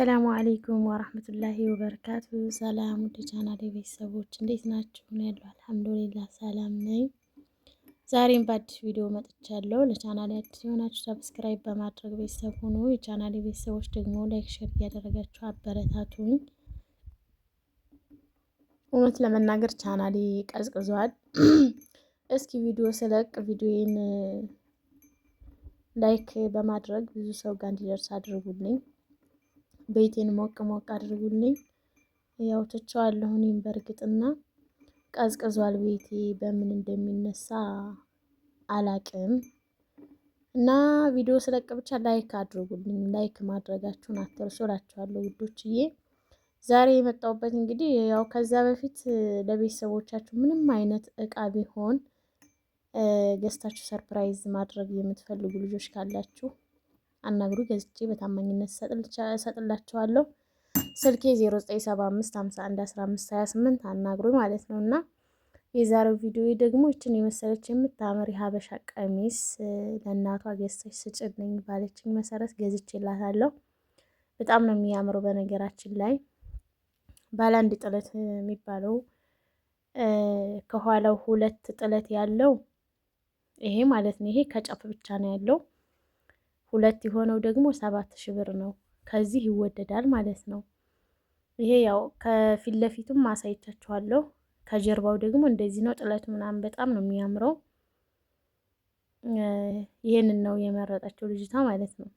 አሰላሙ አለይኩም ወራህመቱላሂ ወበረካቱ። ሰላም ወደ ቻናሌ ቤተሰቦች እንዴት ናችሁ? ነው ያለው። አልሐምዱሊላህ ሰላም ነኝ። ዛሬም በአዲስ ቪዲዮ መጥቻለሁ። ለቻናሌ አዲስ የሆናችሁ ሰብስክራይብ በማድረግ ቤተሰብ ሁኑ። የቻናሌ ቤተሰቦች ደግሞ ላይክ፣ ሼር እያደረጋችሁ አበረታቱኝ። እውነት ለመናገር ቻናሌ ቀዝቅዟል። እስኪ ቪዲዮ ስለቅ ቪዲዮን ላይክ በማድረግ ብዙ ሰው ጋር እንዲደርስ አድርጉልኝ። ቤቴን ሞቅ ሞቅ አድርጉልኝ። ያው ትቼዋለሁ እኔም በእርግጥና ቀዝቅዟል ቤቴ በምን እንደሚነሳ አላቅም። እና ቪዲዮ ስለቅ ብቻ ላይክ አድርጉልኝ። ላይክ ማድረጋችሁን አትርሱ እላችኋለሁ ውዶችዬ። ዛሬ የመጣሁበት እንግዲህ ያው ከዛ በፊት ለቤተሰቦቻችሁ ምንም አይነት እቃ ቢሆን ገዝታችሁ ሰርፕራይዝ ማድረግ የምትፈልጉ ልጆች ካላችሁ አናግሩ፣ ገዝቼ በታማኝነት እሰጥላችኋለሁ። ስልኬ 0975511528 አናግሩ ማለት ነው። እና የዛሬው ቪዲዮ ደግሞ እችን የመሰለች የምታምር የሀበሻ ቀሚስ ለእናቷ ገዝተሽ ስጭልኝ ባለችኝ መሰረት ገዝቼላታለሁ። በጣም ነው የሚያምረው። በነገራችን ላይ ባለ አንድ ጥለት የሚባለው ከኋላው ሁለት ጥለት ያለው ይሄ ማለት ነው። ይሄ ከጫፍ ብቻ ነው ያለው። ሁለት የሆነው ደግሞ 7000 ብር ነው። ከዚህ ይወደዳል ማለት ነው። ይሄ ያው ከፊት ለፊቱም ማሳይቻችኋለሁ። ከጀርባው ደግሞ እንደዚህ ነው ጥለቱ ምናምን በጣም ነው የሚያምረው። ይሄንን ነው የመረጠችው ልጅቷ ማለት ነው።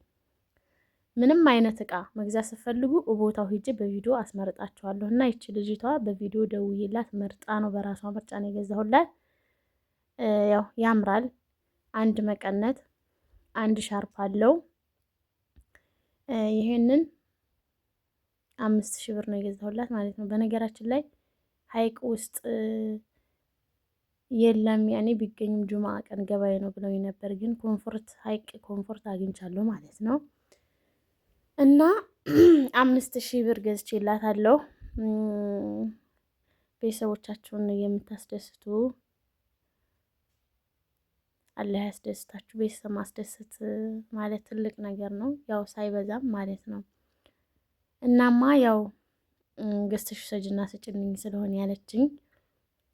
ምንም አይነት እቃ መግዛት ስትፈልጉ ቦታው ሂጄ በቪዲዮ አስመርጣችኋለሁ። እና ይቺ ልጅቷ በቪዲዮ ደውዬላት መርጣ ነው በራሷ ምርጫ ነው የገዛሁላት። ያው ያምራል። አንድ መቀነት አንድ ሻርፕ አለው። ይሄንን 5000 ብር ነው የገዛሁላት ማለት ነው። በነገራችን ላይ ሀይቅ ውስጥ የለም ያኔ ቢገኝም ጁማ ቀን ገበያ ነው ብለው ነበር። ግን ኮምፎርት ሀይቅ ኮምፎርት አግኝቻለሁ ማለት ነው። እና 5000 ብር ገዝቼላታለሁ። ቤተሰቦቻችሁን የምታስደስቱ አላህ ያስደስታችሁ። ቤተሰብ ማስደሰት ማለት ትልቅ ነገር ነው፣ ያው ሳይበዛም ማለት ነው። እናማ ያው ገዝተሽ ሰጅና ስጭልኝ ስለሆነ ያለችኝ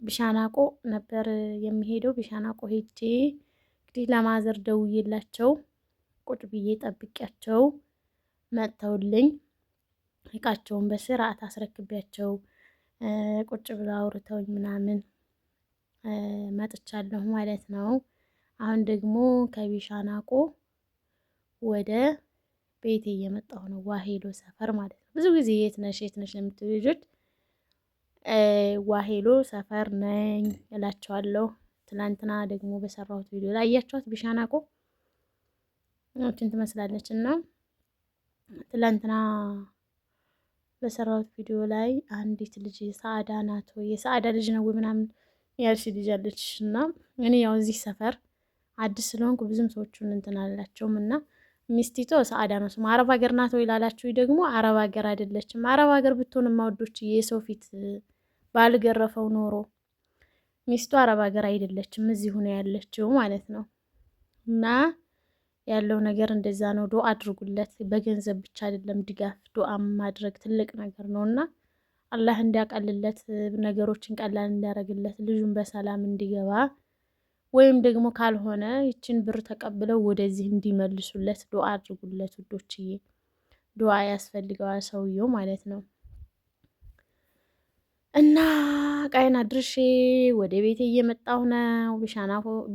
ቢሻናቆ ነበር የሚሄደው። ቢሻናቆ ሄጄ እንግዲህ ለማዘር ደውዬላቸው ቁጭ ብዬ ጠብቂያቸው መጥተውልኝ እቃቸውን በስርዓት አስረክቢያቸው ቁጭ ብለው አውርተውኝ ምናምን መጥቻለሁ ማለት ነው። አሁን ደግሞ ከቢሻናቆ ወደ ቤቴ እየመጣሁ ነው፣ ዋሄሎ ሰፈር ማለት ነው። ብዙ ጊዜ የት ነሽ ለምትሉ ልጆች ዋሄሎ ሰፈር ነኝ እላቸዋለሁ። ትናንትና ደግሞ በሰራሁት ቪዲዮ ላይ አያችኋት ቢሻናቆ እንትን ትመስላለች። እና ትናንትና በሰራሁት ቪዲዮ ላይ አንዲት ልጅ ሰአዳ ናት ወይ የሰአዳ ልጅ ነው ወይ ምናምን ያልሽ ልጅ አለች። እና እኔ ያው እዚህ ሰፈር አዲስ ስለሆንኩ ብዙም ሰዎቹን እንትን አላቸውም። እና ሚስቲቶ ሰአዳ ነው ስሙ። አረብ ሀገር ናት ወይ ላላችሁ ደግሞ አረብ ሀገር አይደለችም። አረብ ሀገር ብትሆን ማወዶች የሰው ፊት ባልገረፈው ኖሮ ሚስቱ አረብ ሀገር አይደለችም፣ እዚሁ ነው ያለችው ማለት ነው። እና ያለው ነገር እንደዛ ነው። ዱአ አድርጉለት። በገንዘብ ብቻ አይደለም ድጋፍ፣ ዱአ ማድረግ ትልቅ ነገር ነው። እና አላህ እንዲያቀልለት ነገሮችን ቀላል እንዲያደርግለት ልጁን በሰላም እንዲገባ ወይም ደግሞ ካልሆነ ይችን ብር ተቀብለው ወደዚህ እንዲመልሱለት ዱአ አድርጉለት ውዶችዬ። ዱአ ያስፈልገዋል ሰውየው ማለት ነው። እና ቃይና ድርሼ ወደ ቤቴ እየመጣሁ ነው።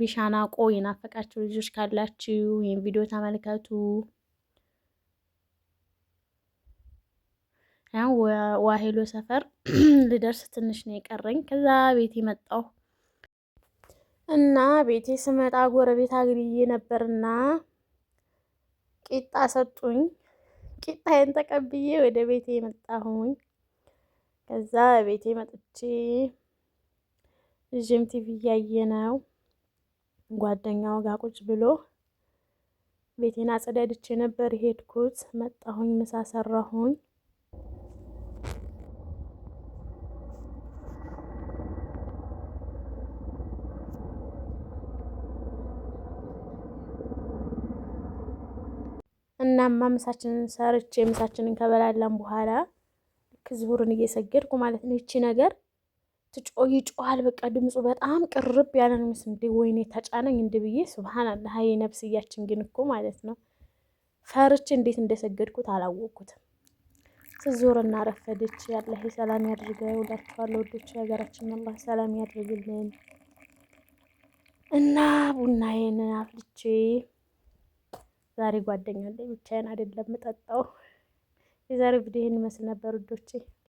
ቢሻናቆ የናፈቃችሁ ልጆች ካላችሁ ይህን ቪዲዮ ተመልከቱ። ያው ዋሄሎ ሰፈር ልደርስ ትንሽ ነው የቀረኝ። ከዛ ቤቴ መጣሁ እና ቤቴ ስመጣ ጎረቤት አግኝቼ ነበርና ቂጣ ሰጡኝ። ቂጣዬን ተቀብዬ ወደ ቤቴ መጣሁኝ። ከዛ ቤቴ መጥቼ ልጅም ቲቪ እያየ ነው ጓደኛው ጋር ቁጭ ብሎ። ቤቴን አጸዳድቼ ነበር ሄድኩት። መጣሁኝ፣ ምሳ ሰራሁኝ። እናማ ምሳችንን ሰርቼ ምሳችንን ከበላለን በኋላ ክዝቡርን እየሰገድኩ ማለት ነው። ይቺ ነገር ይጮሃል። በቃ ድምፁ በጣም ቅርብ ያለ ነው። እንደ ወይኔ ተጫነኝ እንደ ብዬ ሱብሃንአላህ። ሀይ ነፍስያችን ግን እኮ ማለት ነው ፈርቼ እንዴት እንደሰገድኩት አላወቅኩትም። ትዞርና ረፈደች። ያላህ ሰላም ያድርገው እላችኋለሁ ወዶች። ሀገራችን አላህ ሰላም ያድርግልን እና ቡናዬን አፍልቼ ዛሬ ጓደኛ አለኝ ብቻዬን አይደለም የምጠጣው። የዛሬው ቪዲዮ ይህን ይመስል ነበር ውዶቼ።